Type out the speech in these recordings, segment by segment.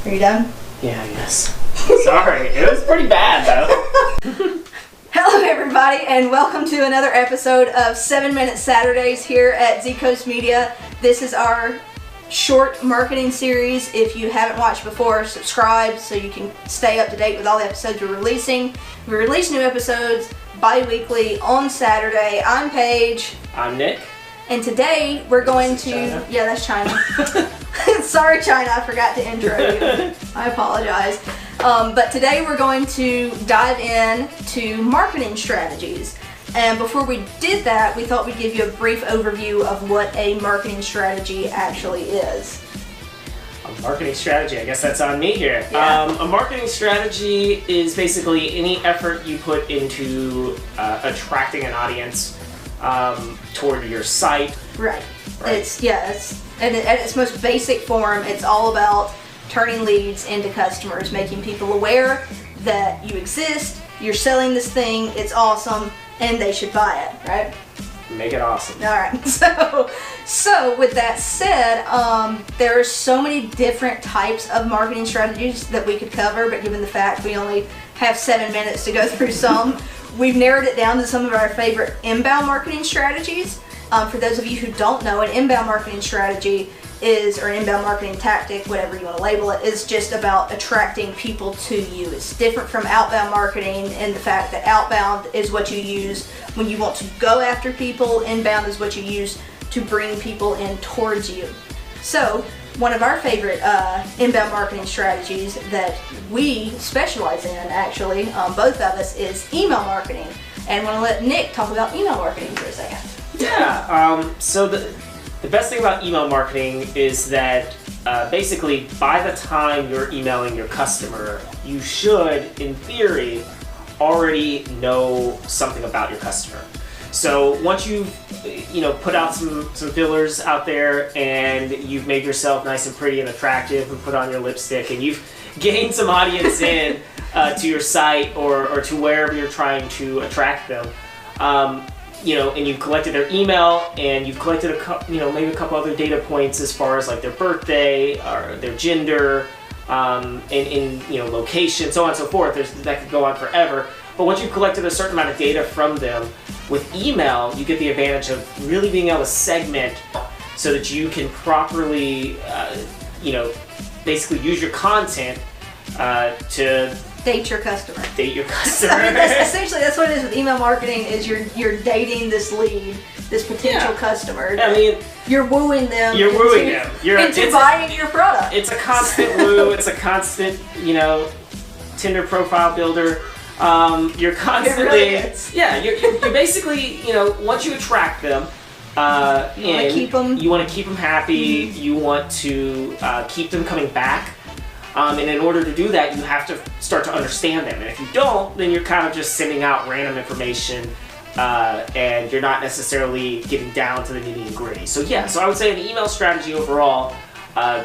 Are you done? Yeah, I guess. Sorry, it was pretty bad though. Hello everybody and welcome to another episode of 7 Minute Saturdays here at Z Coast Media. This is our short marketing series. If you haven't watched before, subscribe so you can stay up to date with all the episodes we're releasing. We release new episodes bi-weekly on Saturday. I'm Paige. I'm Nick. And today we're going to... China. Yeah, that's China. Sorry China, I forgot to intro you. I apologize. But today we're going to dive in to marketing strategies. And before we did that, we thought we'd give you a brief overview of what a marketing strategy actually is. A marketing strategy, I guess that's on me here. Yeah. A marketing strategy is basically any effort you put into attracting an audience toward your site. Right. It's at its most basic form, it's all about turning leads into customers, making people aware that you exist, you're selling this thing, it's awesome, and they should buy it, right? Make it awesome. Alright, so with that said, there are so many different types of marketing strategies that we could cover, but given the fact we only have 7 minutes to go through some, we've narrowed it down to some of our favorite inbound marketing strategies. For those of you who don't know, an inbound marketing strategy is, or an inbound marketing tactic, whatever you want to label it, is just about attracting people to you. It's different from outbound marketing in the fact that outbound is what you use when you want to go after people. Inbound is what you use to bring people in towards you. So one of our favorite inbound marketing strategies that we specialize in, actually, both of us, is email marketing. And I want to let Nick talk about email marketing for a second. Yeah, so the best thing about email marketing is that basically by the time you're emailing your customer, you should, in theory, already know something about your customer. So once you've put out some fillers out there and you've made yourself nice and pretty and attractive and put on your lipstick and you've gained some audience in to your site or to wherever you're trying to attract them, and you've collected their email and you've collected maybe a couple other data points as far as like their birthday or their gender, and location, so on and so forth. That could go on forever. But once you've collected a certain amount of data from them, with email, you get the advantage of really being able to segment so that you can properly, basically use your content to date your customer. Date your customer. I mean, essentially, that's what it is with email marketing. Is you're dating this lead, this potential customer. I mean, you're wooing them. You're wooing them. Into buying your product. It's a constant woo. It's a constant, Tinder profile builder. You're constantly, you're basically, once you attract them, you want to keep them happy. Mm-hmm. You want to keep them coming back. And in order to do that, you have to start to understand them. And if you don't, then you're kind of just sending out random information, and you're not necessarily getting down to the nitty and gritty. So I would say an email strategy overall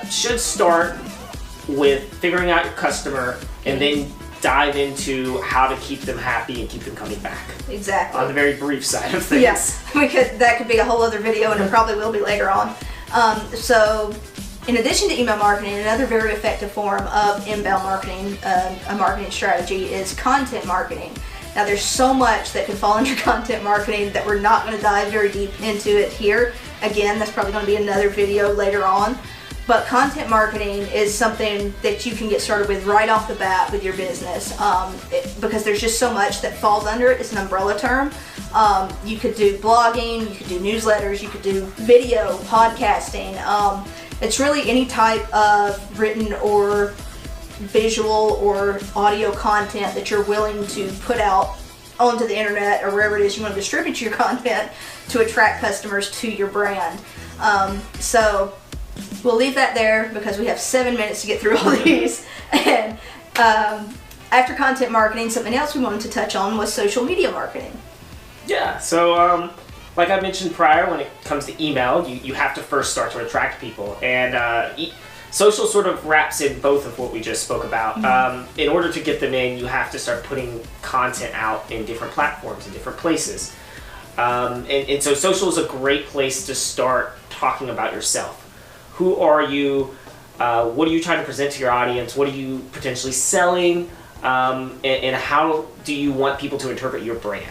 should start with figuring out your customer and then dive into how to keep them happy and keep them coming back. Exactly. On the very brief side of things. Yes, that could be a whole other video, and it probably will be later on. So, in addition to email marketing, another very effective form of inbound marketing, a marketing strategy, is content marketing. Now, there's so much that can fall under content marketing that we're not going to dive very deep into it here. Again, that's probably going to be another video later on. But content marketing is something that you can get started with right off the bat with your business, because there's just so much that falls under it. It's an umbrella term. You could do blogging, you could do newsletters, you could do video, podcasting. It's really any type of written or visual or audio content that you're willing to put out onto the internet or wherever it is you want to distribute your content to attract customers to your brand. So we'll leave that there because we have 7 minutes to get through all these. And after content marketing, something else we wanted to touch on was social media marketing. Yeah, so like I mentioned prior, when it comes to email, you have to first start to attract people. And social sort of wraps in both of what we just spoke about. Mm-hmm. In order to get them in, you have to start putting content out in different platforms, in different places. And so social is a great place to start talking about yourself. Who are you? What are you trying to present to your audience? What are you potentially selling? And how do you want people to interpret your brand?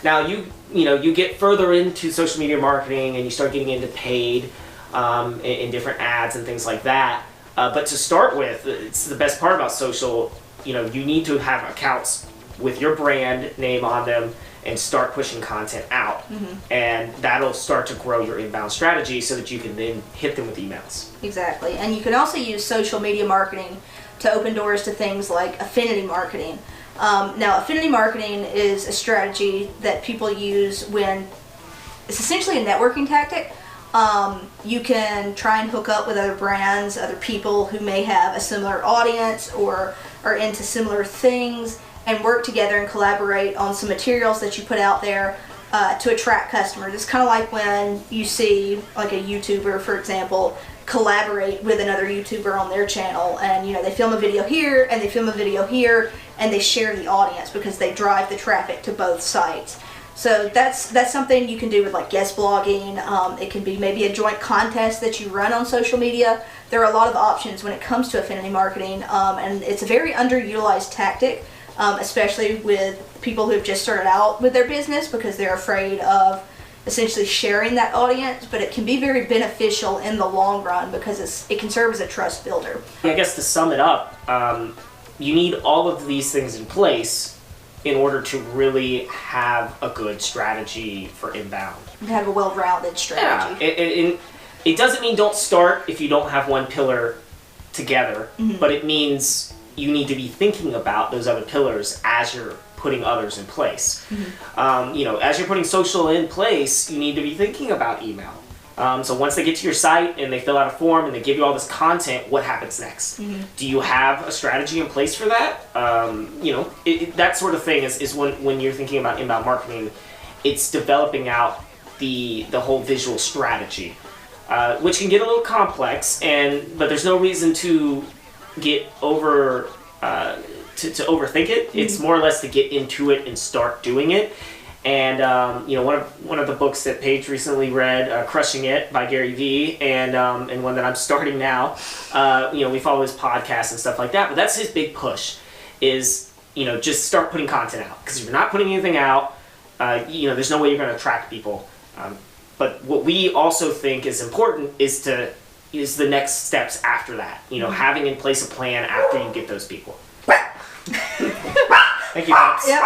Now, you get further into social media marketing and you start getting into paid in different ads and things like that. But to start with, it's the best part about social. You need to have accounts with your brand name on them and start pushing content out. And that'll start to grow your inbound strategy so that you can then hit them with emails. Exactly. And you can also use social media marketing to open doors to things like affinity marketing. Now, affinity marketing is a strategy that people use when it's essentially a networking tactic. You can try and hook up with other brands, other people who may have a similar audience or are into similar things, and work together and collaborate on some materials that you put out there to attract customers. It's kind of like when you see like a YouTuber, for example, collaborate with another YouTuber on their channel, and they film a video here and they film a video here, and they share the audience because they drive the traffic to both sites. So that's something you can do with like guest blogging. It can be maybe a joint contest that you run on social media. There are a lot of options when it comes to affinity marketing, and it's a very underutilized tactic, especially with people who have just started out with their business because they're afraid of essentially sharing that audience, but it can be very beneficial in the long run because it can serve as a trust builder. I guess to sum it up, you need all of these things in place in order to really have a good strategy for inbound. And have a well-rounded strategy. Yeah, it doesn't mean don't start if you don't have one pillar together, but it means you need to be thinking about those other pillars as you're putting others in place. As you're putting social in place, you need to be thinking about email. So once they get to your site and they fill out a form and they give you all this content, what happens next? Do you have a strategy in place for that? That sort of thing is when you're thinking about inbound marketing, it's developing out the whole visual strategy, which can get a little complex, but there's no reason to get over to overthink it. It's more or less to get into it and start doing it. And one of the books that Paige recently read, Crushing It by Gary Vee, and one that I'm starting now. We follow his podcast and stuff like that. But that's his big push, is just start putting content out. Because if you're not putting anything out, there's no way you're going to attract people. But what we also think is important is the next steps after that. Having in place a plan after you get those people. Thank you, folks. Yep.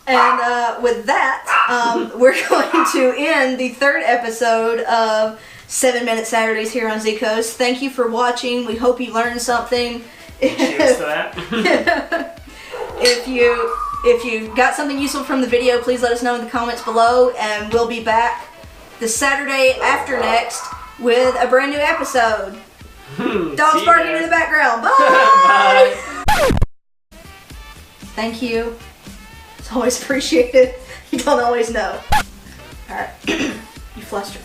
And with that, we're going to end the third episode of 7 Minute Saturdays here on Z Coast. Thank you for watching. We hope you learned something. Cheers to that. If you got something useful from the video, please let us know in the comments below, and we'll be back the Saturday after next with a brand new episode. Dogs barking in the background. Bye! Bye! Thank you. It's always appreciated. You don't always know. Alright. You flustered.